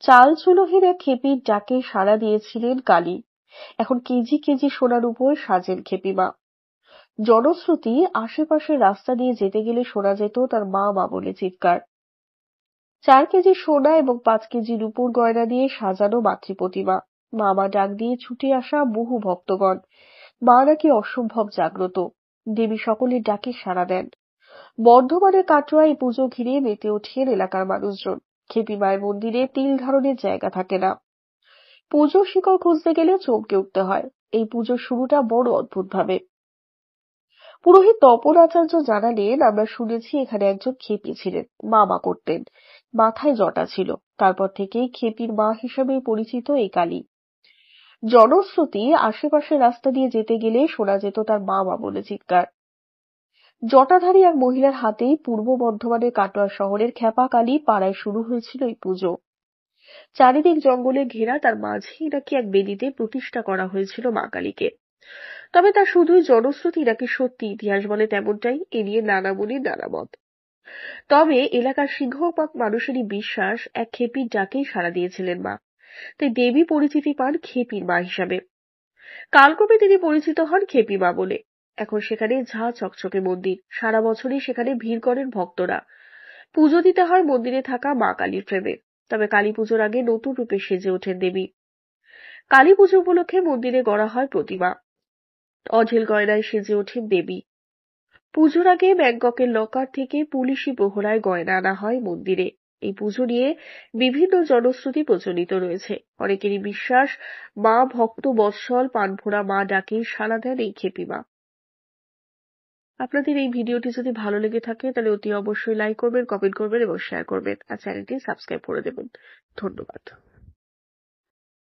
চাল চুলো হেরে খেপির ডাকে সাড়া দিয়েছিলেন কালী। এখন কেজি কেজি সোনার উপর সাজেন খেপিমা। জনশ্রুতি, আশেপাশের রাস্তা দিয়ে যেতে গেলে শোনা যেত তার মা মা বলে চিৎকার। 4 কেজি সোনা এবং 5 কেজি রূপোর গয়না দিয়ে সাজানো মাতৃপ্রতিমা। মা মা ডাক দিয়ে ছুটে আসা বহু ভক্তগণ। মা নাকি অসম্ভব জাগ্রত। দেবী সকলের ডাকে সাড়া দেন। বর্ধমানের কাটোয়ায় এই পুজো ঘিরে মেতে ওঠেন এলাকার মানুষজন। খেপি মায়ের মন্দিরে তিল ধারণের জায়গা থাকে না। পুজোর শিকড় খুঁজতে গেলে চমকে উঠতে হয়। এই পুজোর শুরুটা বড় অদ্ভুত ভাবে। পুরোহিত তপন আচার্য জানালেন, আমরা শুনেছি এখানে একজন খেপি ছিলেন, মা মা করতেন, মাথায় জটা ছিল। তারপর থেকেই খেপির মা হিসেবে পরিচিত এই কালী। জনশ্রুতি, আশেপাশের রাস্তা দিয়ে যেতে গেলে শোনা যেত তার মা মা বলে চিৎকার। জটাধারী এক মহিলার হাতেই পূর্ব বর্ধমানের কাটোয়া শহরের খ্যাপা কালী পাড়ায় শুরু হয়েছিল এই পুজো। চারিদিক জঙ্গলে ঘেরা, তার মাঝেই নাকি এক বেদিতে প্রতিষ্ঠা করা হয়েছিল মা কালীকে। তবে তা শুধুই জনশ্রুতি নাকি সত্যি ইতিহাস বলে তেমনটাই, এ নিয়ে নানা মুনির নানা মত। তবে এলাকার সিংহভাগ মানুষেরই বিশ্বাস এক খেপির ডাকেই সাড়া দিয়েছিলেন মা, তাই দেবী পরিচিতি পান খেপির মা হিসাবে। কালক্রমে তিনি পরিচিত হন খেপি মা বলে। এখন সেখানে ঝাঁ চকচকে মন্দির, সারা বছরই সেখানে ভিড় করেন ভক্তরা। পুজো দিতে হয় মন্দিরে থাকা মা কালীর প্রেমে। তবে কালী পুজোর আগে নতুন রূপে সেজে ওঠেন দেবী। কালী পুজো উপলক্ষে মন্দিরে গড়া হয় প্রতিমা। অঢেল গয়নায় সেজে ওঠেন দেবী। পুজোর আগে ব্যাংককের লকার থেকে পুলিশি প্রহরায় গয়না আনা হয় মন্দিরে। এই পুজো নিয়ে বিভিন্ন জনশ্রুতি প্রচলিত রয়েছে। অনেকেরই বিশ্বাস, মা ভক্ত বৎসল পানভোরা মা ডাকে সাড়া দেন এই খেপিমা। আপনাদের এই ভিডিওটি যদি ভালো লেগে থাকে তাহলে অতি অবশ্যই লাইক করবেন, কমেন্ট করবেন এবং শেয়ার করবেন, আর চ্যানেলটি সাবস্ক্রাইব করে দেবেন। ধন্যবাদ।